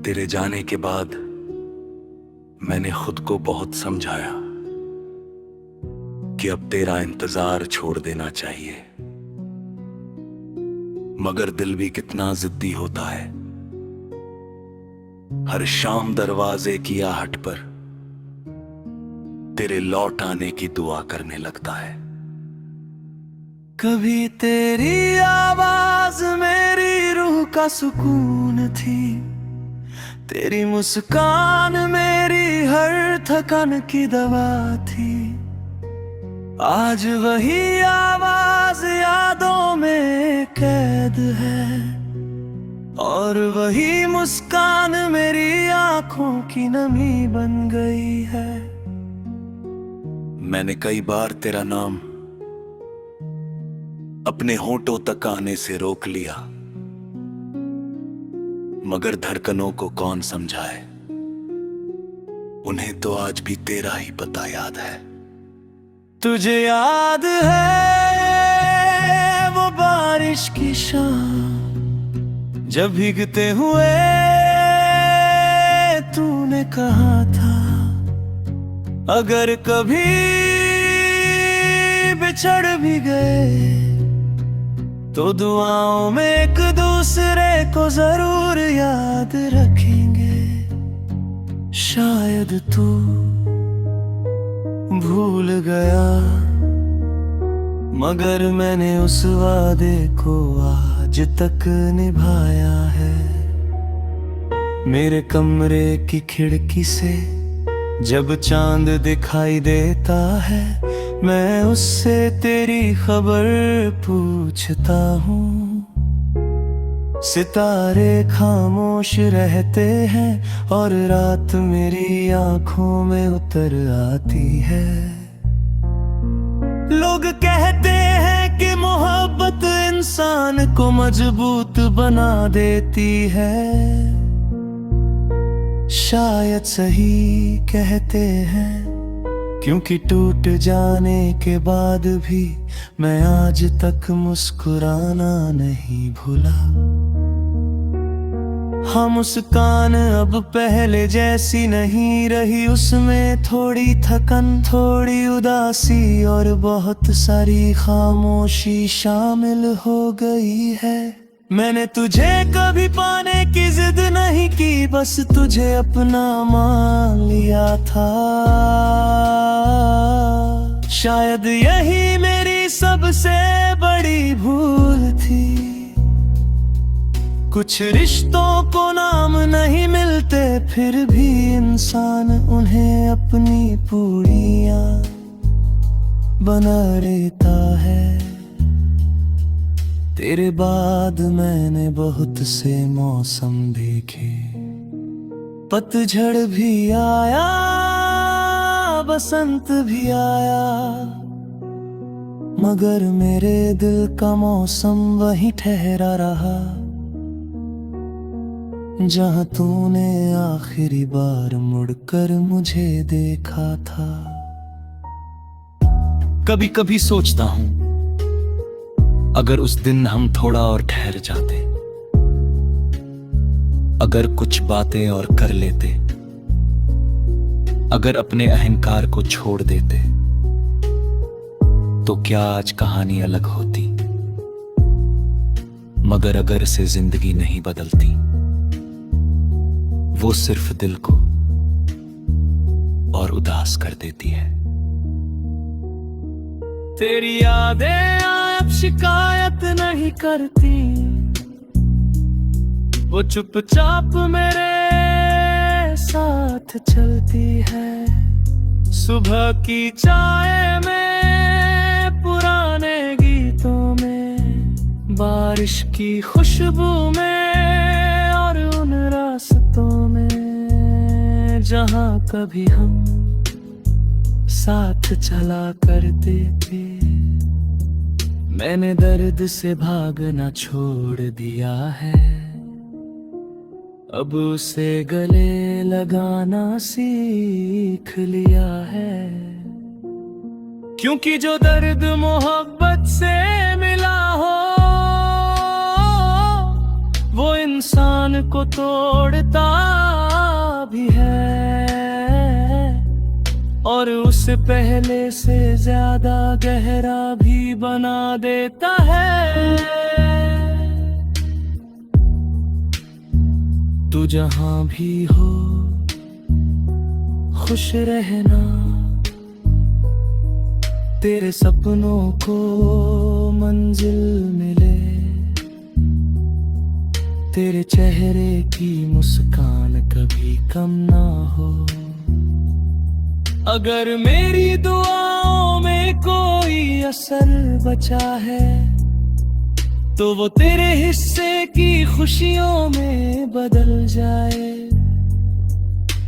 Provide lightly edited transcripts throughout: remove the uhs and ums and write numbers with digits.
तेरे जाने के बाद मैंने खुद को बहुत समझाया कि अब तेरा इंतजार छोड़ देना चाहिए, मगर दिल भी कितना जिद्दी होता है। हर शाम दरवाजे की आहट पर तेरे लौट आने की दुआ करने लगता है। कभी तेरी आवाज मेरी रूह का सुकून थी, तेरी मुस्कान मेरी हर थकान की दवा थी। आज वही आवाज यादों में कैद है, और वही मुस्कान मेरी आंखों की नमी बन गई है। मैंने कई बार तेरा नाम अपने होंठों तक आने से रोक लिया, मगर धड़कनों को कौन समझाए, उन्हें तो आज भी तेरा ही पता याद है। तुझे याद है वो बारिश की शाम, जब भीगते हुए तूने कहा था, अगर कभी बिछड़ भी गए तो दुआओं में एक दूसरे को जरूर याद रखेंगे। शायद तू भूल गया, मगर मैंने उस वादे को आज तक निभाया है। मेरे कमरे की खिड़की से जब चांद दिखाई देता है, मैं उससे तेरी खबर पूछता हूँ। सितारे खामोश रहते हैं और रात मेरी आंखों में उतर आती है। लोग कहते हैं कि मोहब्बत इंसान को मजबूत बना देती है, शायद सही कहते हैं, क्योंकि टूट जाने के बाद भी मैं आज तक मुस्कुराना नहीं भूला। हाँ, मुस्कान अब पहले जैसी नहीं रही, उसमें थोड़ी थकन, थोड़ी उदासी और बहुत सारी खामोशी शामिल हो गई है। मैंने तुझे कभी पाने की जिद नहीं की, बस तुझे अपना मान लिया था। शायद यही मेरी सबसे बड़ी भूल थी। कुछ रिश्तों को नाम नहीं मिलते, फिर भी इंसान उन्हें अपनी पूरियां बना लेता है। तेरे बाद मैंने बहुत से मौसम देखे, पतझड़ भी आया, बसंत भी आया, मगर मेरे दिल का मौसम वहीं ठहरा रहा, जहां तूने आखिरी बार मुड़कर मुझे देखा था। कभी कभी सोचता हूं, अगर उस दिन हम थोड़ा और ठहर जाते, अगर कुछ बातें और कर लेते, अगर अपने अहंकार को छोड़ देते, तो क्या आज कहानी अलग होती। मगर अगर से जिंदगी नहीं बदलती, वो सिर्फ दिल को और उदास कर देती है। तेरी यादें अब शिकायत नहीं करती, वो चुपचाप मेरे साथ चलती है। सुबह की चाय में, पुराने गीतों में, बारिश की खुशबू में, और उन रास्तों में जहां कभी हम साथ चला करते थे। मैंने दर्द से भागना छोड़ दिया है, अब उसे गले लगाना सीख लिया है। क्योंकि जो दर्द मोहब्बत से मिला हो, वो इंसान मन को तोड़ता भी है और उससे पहले से ज्यादा गहरा भी बना देता है। तू जहां भी हो खुश रहना, तेरे सपनों को मंजिल मिले, तेरे चेहरे की मुस्कान कभी कम ना हो। अगर मेरी दुआओं में कोई असर बचा है तो वो तेरे हिस्से की खुशियों में बदल जाए।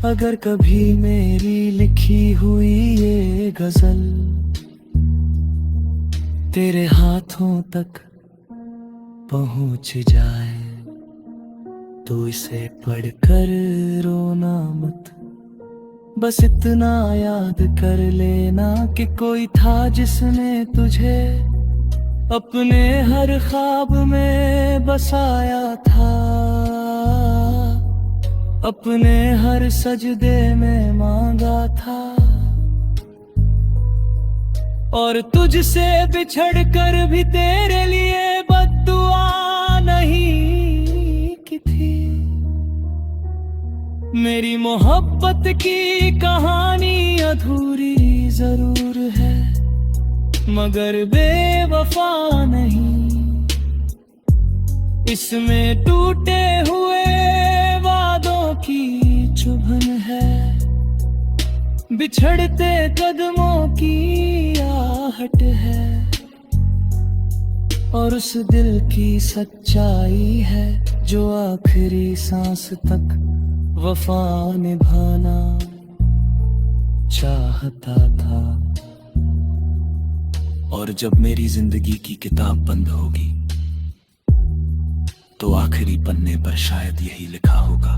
अगर कभी मेरी लिखी हुई ये गजल तेरे हाथों तक पहुंच जाए तो इसे पढ़कर रोना मत, बस इतना याद कर लेना कि कोई था जिसने तुझे अपने हर ख्वाब में बसाया था, अपने हर सजदे में मांगा था। और तुझसे बिछड़ कर भी तेरे लिए बद्दुआ नहीं की थी। मेरी मोहब्बत की कहानी अधूरी जरूर है मगर बेवफा नहीं। इसमें टूटे हुए वादों की चुभन है, बिछड़ते कदमों की आहट है और उस दिल की सच्चाई है जो आखिरी सांस तक वफा निभाना चाहता था। और जब मेरी जिंदगी की किताब बंद होगी तो आखिरी पन्ने पर शायद यही लिखा होगा,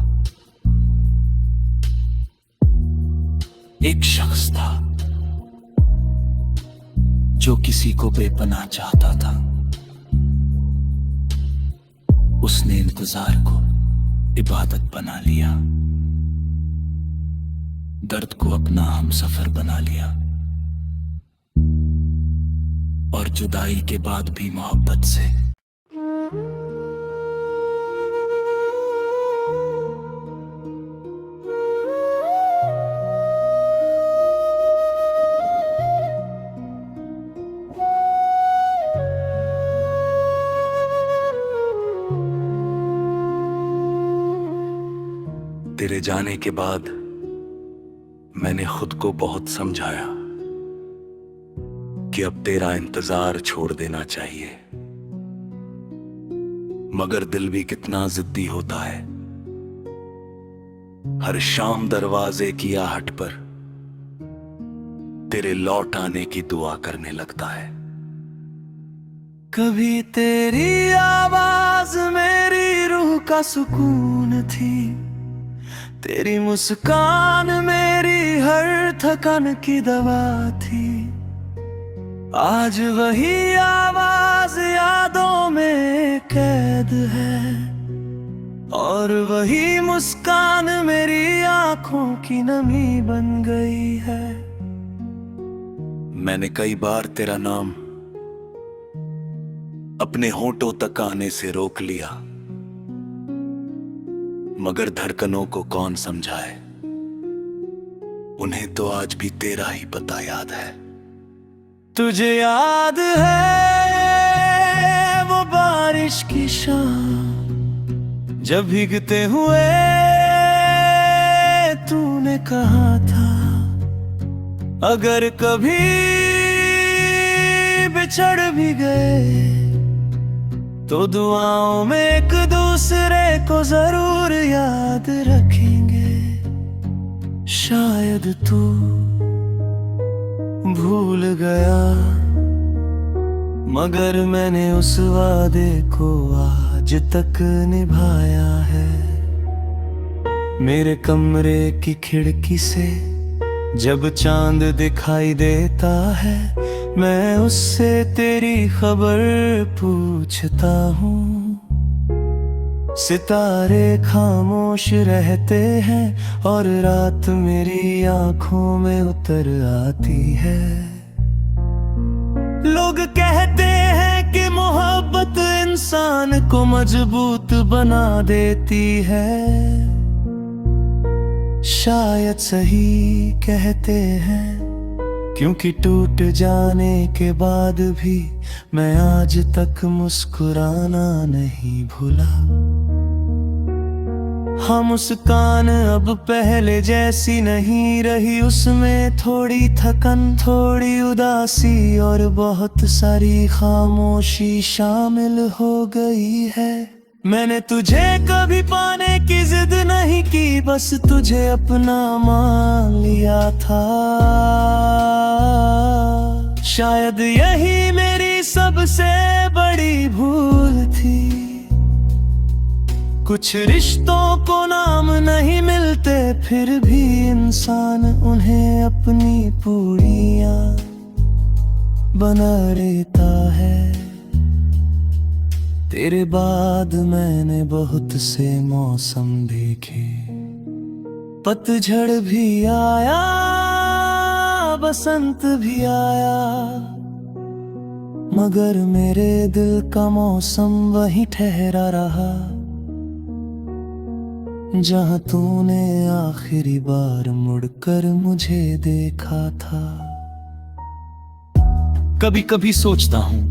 एक शख्स था जो किसी को बेपनाह चाहता था। उसने इंतजार को इबादत बना लिया, दर्द को अपना हमसफर बना लिया और जुदाई के बाद भी मोहब्बत से तेरे जाने के बाद मैंने खुद को बहुत समझाया कि अब तेरा इंतजार छोड़ देना चाहिए, मगर दिल भी कितना जिद्दी होता है। हर शाम दरवाजे की आहट पर तेरे लौट आने की दुआ करने लगता है। कभी तेरी आवाज मेरी रूह का सुकून थी, तेरी मुस्कान मेरी हर थकान की दवा थी। आज वही आवाज यादों में कैद है और वही मुस्कान मेरी आंखों की नमी बन गई है। मैंने कई बार तेरा नाम अपने होंठों तक आने से रोक लिया, मगर धड़कनों को कौन समझाए, उन्हें तो आज भी तेरा ही पता याद है। तुझे याद है वो बारिश की शाम जब भीगते हुए तूने कहा था अगर कभी बिछड़ भी गए तो दुआओं में एक दूसरे को जरूर याद रखेंगे। शायद तू भूल गया मगर मैंने उस वादे को आज तक निभाया है। मेरे कमरे की खिड़की से जब चांद दिखाई देता है मैं उससे तेरी खबर पूछता हूँ। सितारे खामोश रहते हैं और रात मेरी आंखों में उतर आती है। लोग कहते हैं कि मोहब्बत इंसान को मजबूत बना देती है। शायद सही कहते हैं, क्योंकि टूट जाने के बाद भी मैं आज तक मुस्कुराना नहीं भूला। हाँ, मुस्कान अब पहले जैसी नहीं रही, उसमें थोड़ी थकन, थोड़ी उदासी और बहुत सारी खामोशी शामिल हो गई है। मैंने तुझे कभी पाने की जिद नहीं की, बस तुझे अपना मान लिया था। शायद यही मेरी सबसे बड़ी भूल थी। कुछ रिश्तों को नाम नहीं मिलते, फिर भी इंसान उन्हें अपनी पूरियां बना लेता है। तेरे बाद मैंने बहुत से मौसम देखे, पतझड़ भी आया, बसंत भी आया, मगर मेरे दिल का मौसम वही ठहरा रहा जहां तूने आखिरी बार मुड़कर मुझे देखा था। कभी कभी सोचता हूं,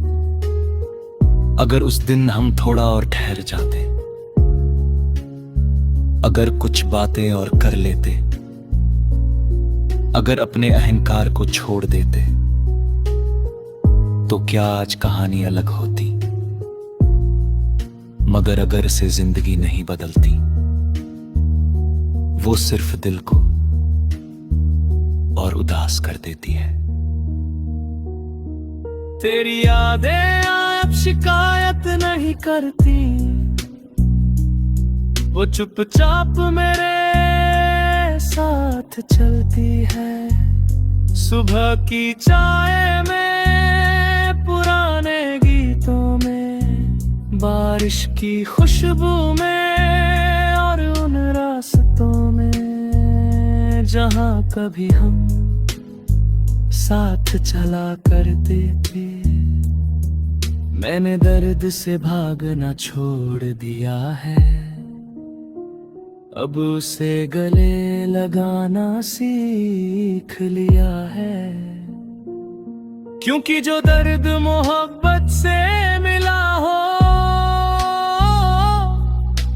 अगर उस दिन हम थोड़ा और ठहर जाते, अगर कुछ बातें और कर लेते, अगर अपने अहंकार को छोड़ देते, तो क्या आज कहानी अलग होती। मगर अगर से जिंदगी नहीं बदलती, वो सिर्फ दिल को और उदास कर देती है। तेरी यादें अब शिकायत नहीं करती, वो चुपचाप मेरे साथ चलती है। सुबह की चाय में, पुराने गीतों में, बारिश की खुशबू में और उन रास्तों में जहां कभी हम साथ चला करते थे। मैंने दर्द से भागना छोड़ दिया है, अब उसे गले लगाना सीख लिया है। क्योंकि जो दर्द मोहब्बत से मिला हो,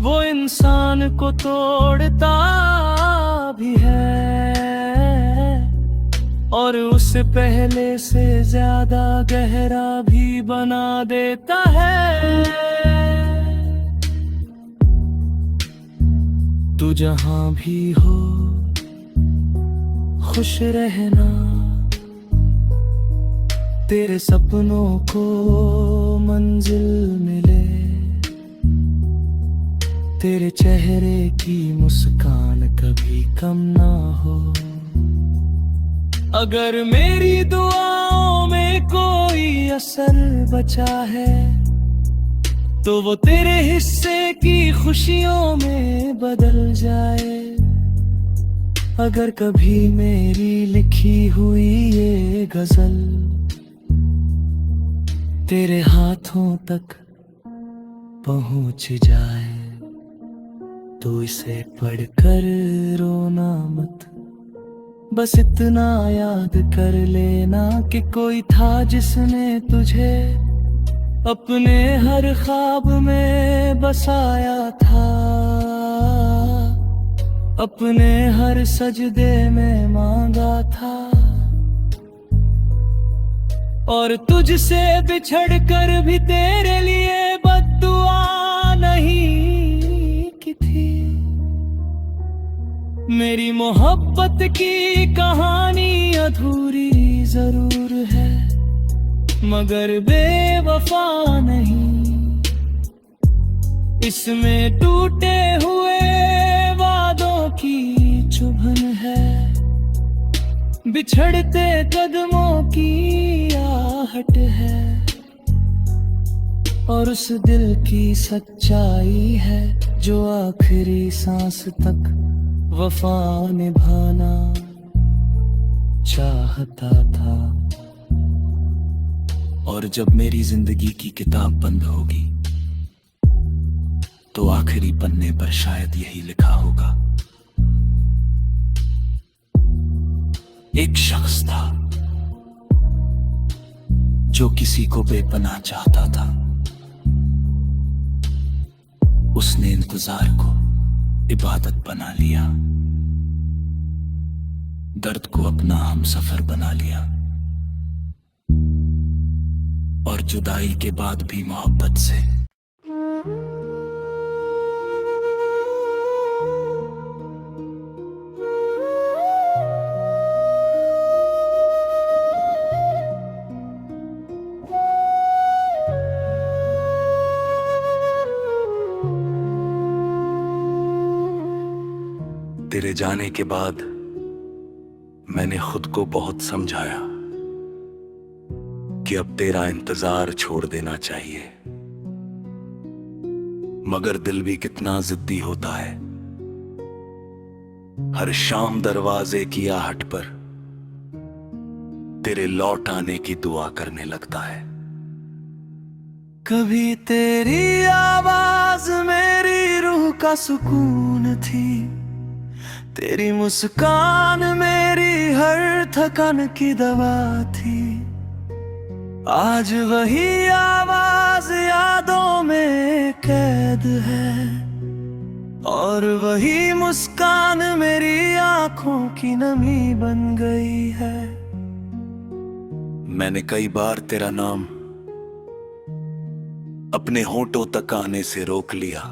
वो इंसान को तोड़ता भी है और उसे पहले से ज्यादा गहरा भी बना देता है। तू जहां भी हो, खुश रहना, तेरे सपनों को मंजिल मिले, तेरे चेहरे की मुस्कान कभी कम ना हो। अगर मेरी दुआओं में कोई असर बचा है, तो वो तेरे हिस्से की खुशियों में बदल जाए। अगर कभी मेरी लिखी हुई ये गजल तेरे हाथों तक पहुंच जाए, तो इसे पढ़कर रोना मत, बस इतना याद कर लेना कि कोई था जिसने तुझे अपने हर ख्वाब में बसाया था, अपने हर सजदे में मांगा था। और तुझसे बिछड़ कर भी तेरे लिए बद्दुआ नहीं की थी। मेरी मोहब्बत की कहानी अधूरी जरूर है, मगर बेवफा नहीं। इसमें टूटे हुए वादों की चुभन है, बिछड़ते कदमों की आहट है। और उस दिल की सच्चाई है जो आखिरी सांस तक वफा निभाना चाहता था। और जब मेरी जिंदगी की किताब बंद होगी तो आखिरी पन्ने पर शायद यही लिखा होगा, एक शख्स था जो किसी को बेपनाह चाहता था। उसने इंतजार को इबादत बना लिया, दर्द को अपना हमसफर बना लिया, और जुदाई के बाद भी मोहब्बत से तेरे जाने के बाद मैंने खुद को बहुत समझाया कि अब तेरा इंतजार छोड़ देना चाहिए, मगर दिल भी कितना जिद्दी होता है। हर शाम दरवाजे की आहट पर तेरे लौट आने की दुआ करने लगता है। कभी तेरी आवाज मेरी रूह का सुकून थी, तेरी मुस्कान मेरी हर थकान की दवा थी। आज वही आवाज यादों में कैद है, और वही मुस्कान मेरी आंखों की नमी बन गई है। मैंने कई बार तेरा नाम अपने होंठों तक आने से रोक लिया,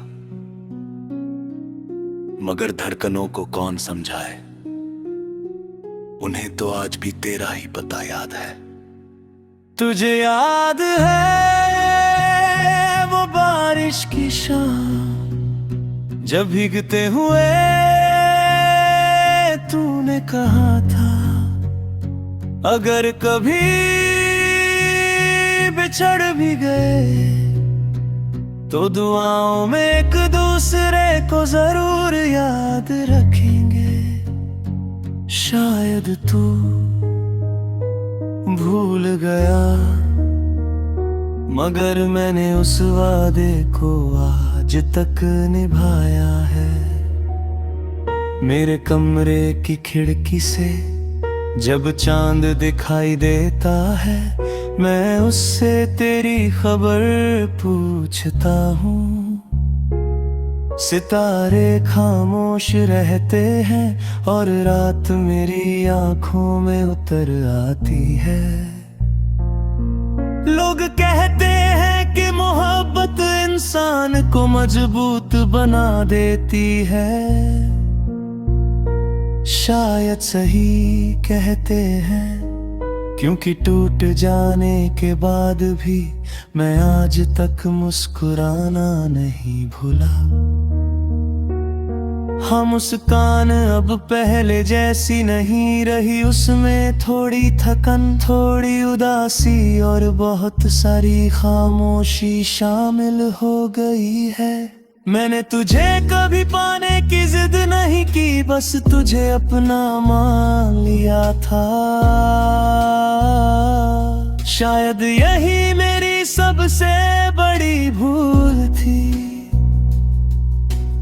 मगर धड़कनों को कौन समझाए, उन्हें तो आज भी तेरा ही पता याद है। तुझे याद है वो बारिश की शाम, जब भीगते हुए तूने कहा था अगर कभी बिछड़ भी गए तो दुआओं में एक दूसरे को जरूर याद रखेंगे। शायद तू भूल गया, मगर मैंने उस वादे को आज तक निभाया है। मेरे कमरे की खिड़की से जब चांद दिखाई देता है, मैं उससे तेरी खबर पूछता हूँ। सितारे खामोश रहते हैं और रात मेरी आंखों में उतर आती है। लोग कहते हैं कि मोहब्बत इंसान को मजबूत बना देती है, शायद सही कहते हैं, क्योंकि टूट जाने के बाद भी मैं आज तक मुस्कुराना नहीं भूला। हाँ, मुस्कान अब पहले जैसी नहीं रही, उसमें थोड़ी थकन, थोड़ी उदासी और बहुत सारी खामोशी शामिल हो गई है। मैंने तुझे कभी पाने की जिद नहीं की, बस तुझे अपना मान लिया था। शायद यही मेरी सबसे बड़ी भूल थी।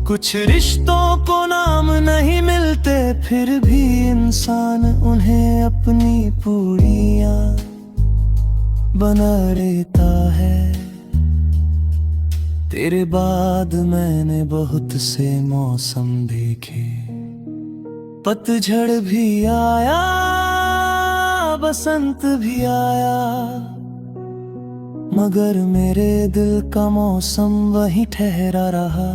कुछ रिश्तों को नाम नहीं मिलते, फिर भी इंसान उन्हें अपनी पूरियां बना लेता है। तेरे बाद मैंने बहुत से मौसम देखे, पतझड़ भी आया, बसंत भी आया, मगर मेरे दिल का मौसम वहीं ठहरा रहा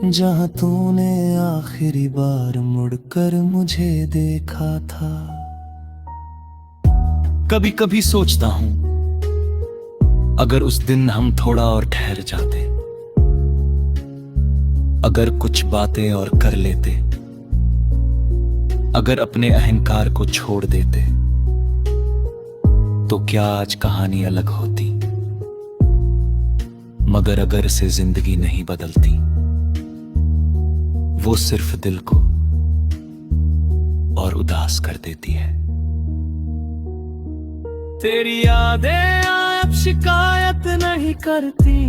जहां तूने आखिरी बार मुड़कर मुझे देखा था। कभी कभी सोचता हूं, अगर उस दिन हम थोड़ा और ठहर जाते, अगर कुछ बातें और कर लेते, अगर अपने अहंकार को छोड़ देते, तो क्या आज कहानी अलग होती। मगर अगर से जिंदगी नहीं बदलती, वो सिर्फ दिल को और उदास कर देती है। तेरी यादें अब शिकायत नहीं करती,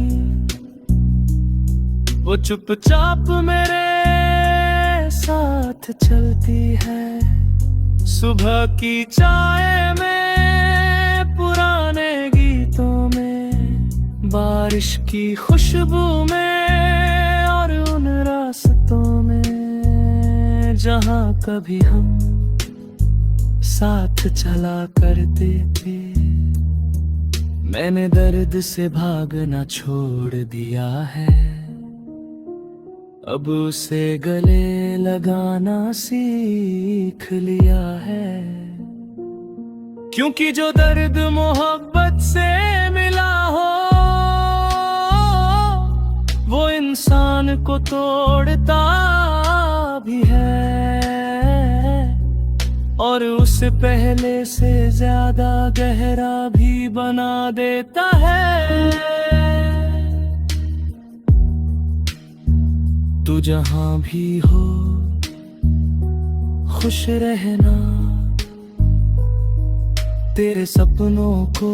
वो चुपचाप मेरे साथ चलती है। सुबह की चाय में, पुराने गीतों में, बारिश की खुशबू में और उन रास्तों में जहां कभी हम साथ चला करते थे। मैंने दर्द से भागना छोड़ दिया है, अब उसे गले लगाना सीख लिया है। क्योंकि जो दर्द मोहब्बत से मिला हो, वो इंसान को तोड़ता भी है और उसे पहले से ज्यादा गहरा भी बना देता है। तू जहां भी हो खुश रहना, तेरे सपनों को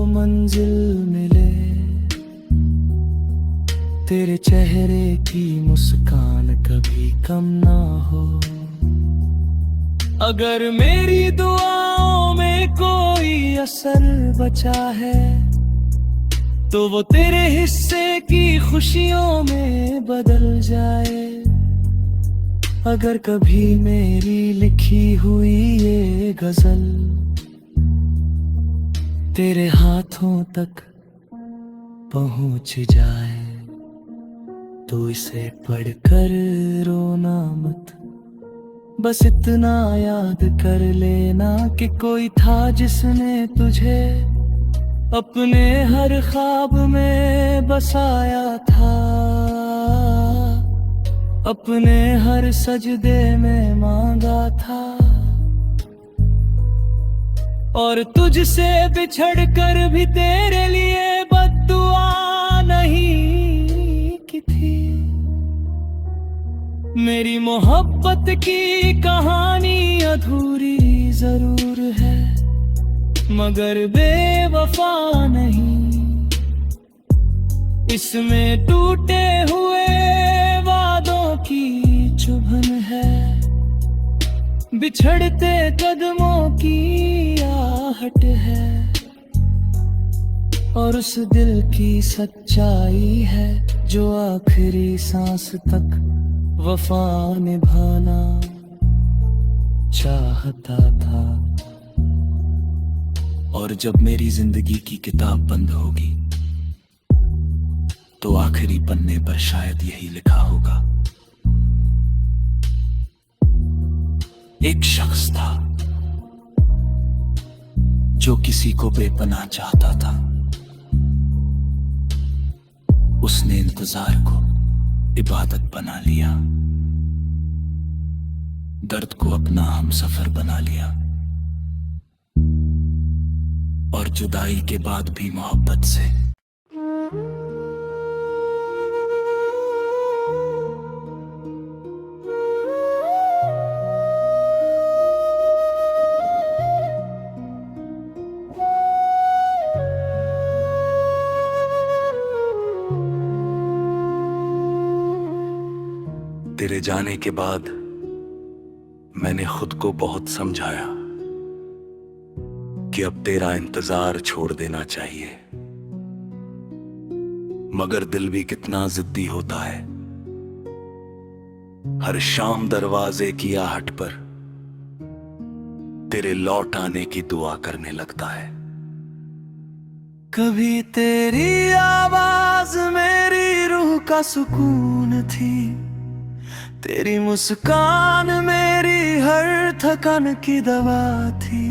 मंजिल मिले, तेरे चेहरे की मुस्कान कभी कम ना हो। अगर मेरी दुआओं में कोई असर बचा है, तो वो तेरे हिस्से की खुशियों में बदल जाए। अगर कभी मेरी लिखी हुई ये गजल तेरे हाथों तक पहुंच जाए, तो इसे पढ़कर रोना मत, बस इतना याद कर लेना कि कोई था जिसने तुझे अपने हर ख्वाब में बसाया था, अपने हर सजदे में मांगा था। और तुझसे बिछड़ कर भी तेरे लिए बद्दुआ नहीं की थी। मेरी मोहब्बत की कहानी अधूरी जरूर है, मगर बेवफा नहीं। इसमें टूटे हुए वादों की चुभन है, बिछड़ते कदमों की आहट है, और उस दिल की सच्चाई है जो आखिरी सांस तक वफा निभाना चाहता था। और जब मेरी जिंदगी की किताब बंद होगी, तो आखिरी पन्ने पर शायद यही लिखा होगा, एक शख्स था जो किसी को बेपनाह चाहता था। उसने इंतजार को इबादत बना लिया, दर्द को अपना हमसफर बना लिया, और जुदाई के बाद भी मोहब्बत से तेरे जाने के बाद मैंने खुद को बहुत समझाया कि अब तेरा इंतजार छोड़ देना चाहिए, मगर दिल भी कितना जिद्दी होता है। हर शाम दरवाजे की आहट पर तेरे लौट आने की दुआ करने लगता है। कभी तेरी आवाज मेरी रूह का सुकून थी, तेरी मुस्कान मेरी हर थकान की दवा थी।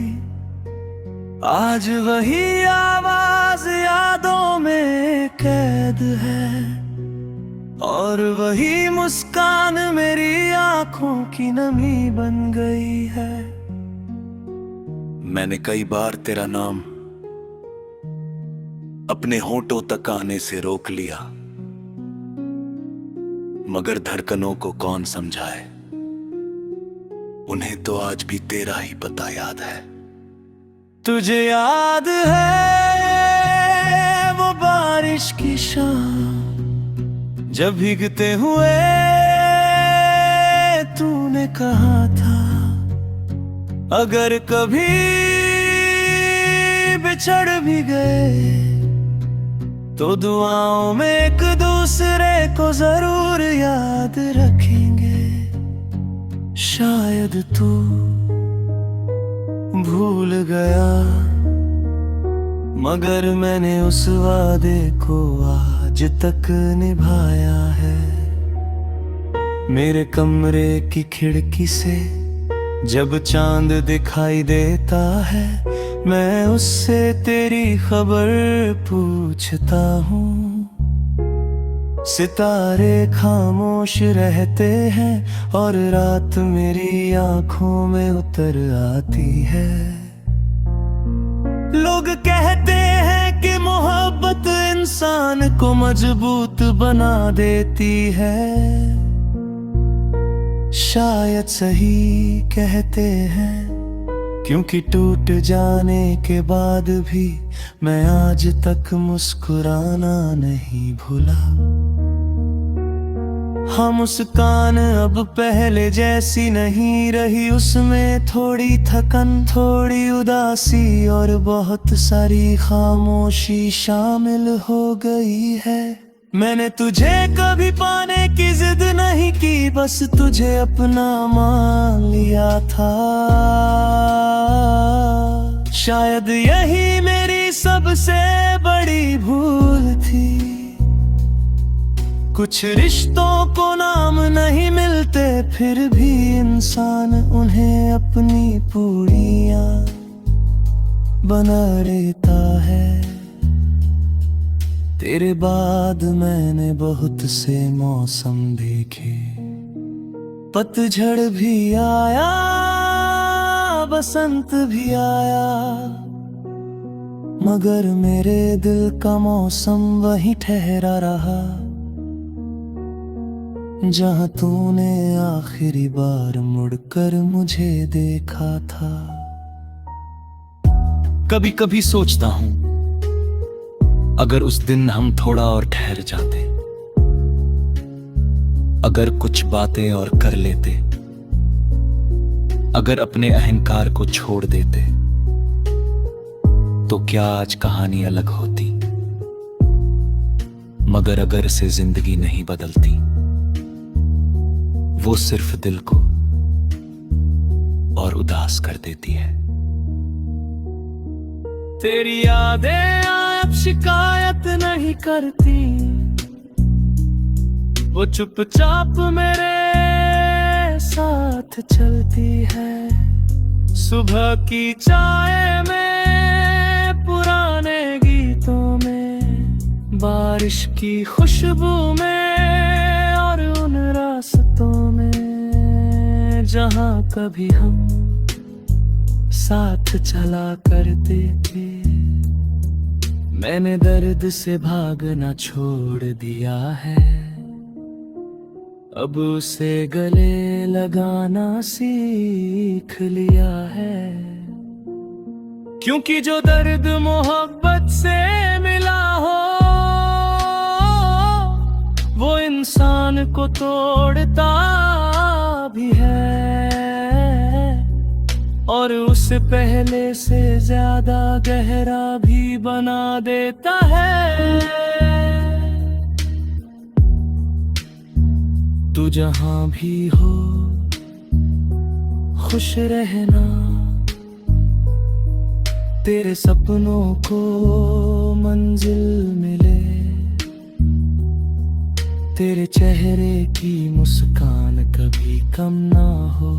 आज वही आवाज यादों में कैद है, और वही मुस्कान मेरी आंखों की नमी बन गई है। मैंने कई बार तेरा नाम अपने होंठों तक आने से रोक लिया, मगर धड़कनों को कौन समझाए, उन्हें तो आज भी तेरा ही पता याद है। तुझे याद है वो बारिश की शाम, जब भीगते हुए तूने कहा था, अगर कभी बिछड़ भी गए तो दुआओं में एक दूसरे को जरूर याद रखेंगे। शायद तू भूल गया, मगर मैंने उस वादे को आज तक निभाया है। मेरे कमरे की खिड़की से जब चांद दिखाई देता है, मैं उससे तेरी खबर पूछता हूँ। सितारे खामोश रहते हैं और रात मेरी आंखों में उतर आती है। लोग कहते हैं कि मोहब्बत इंसान को मजबूत बना देती है, शायद सही कहते हैं, क्योंकि टूट जाने के बाद भी मैं आज तक मुस्कुराना नहीं भूला। हाँ, मुस्कान अब पहले जैसी नहीं रही, उसमें थोड़ी थकन, थोड़ी उदासी और बहुत सारी खामोशी शामिल हो गई है। मैंने तुझे कभी पाने की जिद नहीं की, बस तुझे अपना मान लिया था। शायद यही मेरी सबसे बड़ी भूल थी। कुछ रिश्तों को नाम नहीं मिलते, फिर भी इंसान उन्हें अपनी पूरियां बना लेता है। तेरे बाद मैंने बहुत से मौसम देखे, पतझड़ भी आया, बसंत भी आया, मगर मेरे दिल का मौसम वही ठहरा रहा, जहां तूने आखिरी बार मुड़कर मुझे देखा था। कभी कभी सोचता हूं, अगर उस दिन हम थोड़ा और ठहर जाते, अगर कुछ बातें और कर लेते, अगर अपने अहंकार को छोड़ देते, तो क्या आज कहानी अलग होती। मगर अगर से जिंदगी नहीं बदलती, वो सिर्फ दिल को और उदास कर देती है। तेरी यादें अब शिकायत नहीं करती, वो चुपचाप मेरे साथ चलती है। सुबह की चाय में, पुराने गीतों में, बारिश की खुशबू में और उन रास्तों में जहां कभी हम साथ चला करते थे। मैंने दर्द से भागना छोड़ दिया है, अब उसे गले लगाना सीख लिया है। क्योंकि जो दर्द मोहब्बत से मिला हो, वो इंसान को तोड़ता भी है, और उसे पहले से ज्यादा गहरा भी बना देता है। तू जहां भी हो, खुश रहना, तेरे सपनों को मंजिल मिले, तेरे चेहरे की मुस्कान कभी कम ना हो।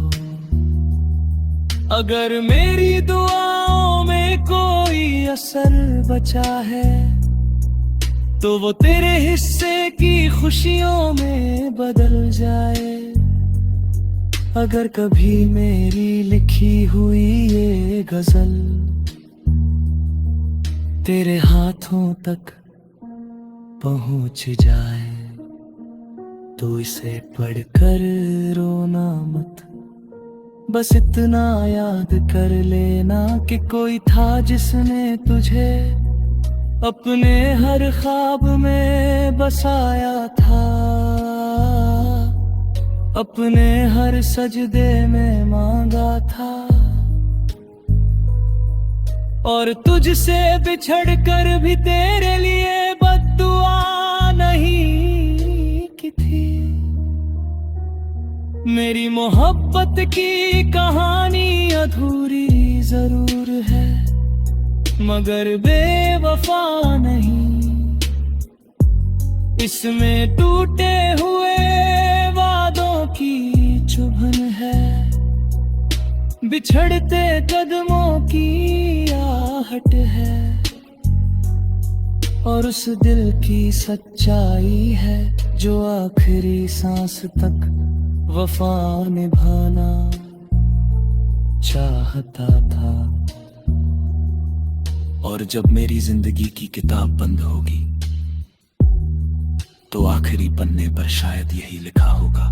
अगर मेरी दुआओं में कोई असर बचा है, तो वो तेरे हिस्से की खुशियों में बदल जाए। अगर कभी मेरी लिखी हुई ये गजल तेरे हाथों तक पहुंच जाए तो इसे पढ़कर रोना मत। बस इतना याद कर लेना कि कोई था जिसने तुझे अपने हर ख्वाब में बसाया था, अपने हर सजदे में मांगा था। और तुझसे बिछड़ कर भी तेरे लिए बद्दुआ नहीं की थी। मेरी मोहब्बत की कहानी अधूरी जरूर है मगर बेवफा नहीं। इसमें टूटे हुए वादों की चुभन है, बिछड़ते कदमों की आहट है। और उस दिल की सच्चाई है जो आखिरी सांस तक वफा निभाना चाहता था। और जब मेरी जिंदगी की किताब बंद होगी तो आखिरी पन्ने पर शायद यही लिखा होगा,